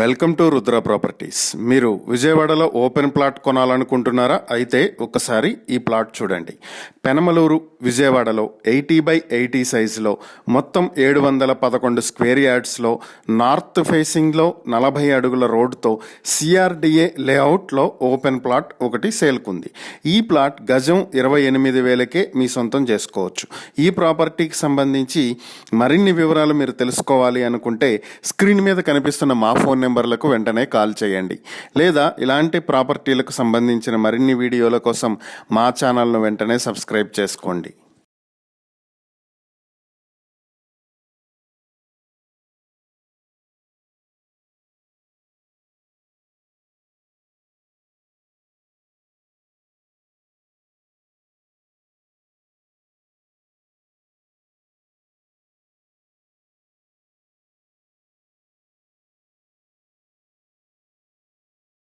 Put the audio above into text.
Welcome to Rudra properties. మీరు విజయవాడలో open plot కొనాలనుకుంటున్నారా? అయితే ఒక్కసారి ఈ ప్లాట్ చూడండి. పెనమలూరు విజయవాడలో 80x80 సైజులో మొత్తం 711 స్క్వేర్ యార్డ్స్లో నార్త్ ఫేసింగ్లో 40 అడుగుల రోడ్తో సిఆర్డిఏ లేఅవుట్లో ఓపెన్ ప్లాట్ ఒకటి సేల్కుంది. ఈ ప్లాట్ గజం 28,000కే మీ సొంతం చేసుకోవచ్చు. ఈ ప్రాపర్టీకి సంబంధించి మరిన్ని వివరాలు మీరు తెలుసుకోవాలి అనుకుంటే స్క్రీన్ మీద కనిపిస్తున్న మా ఫోన్ నెంబర్లకు వెంటనే కాల్ చేయండి. లేదా ఇలాంటి ప్రాపర్టీలకు సంబంధించిన మరిన్ని వీడియోల కోసం మా ఛానల్ను వెంటనే సబ్స్క్రైబ్ చేసుకోండి.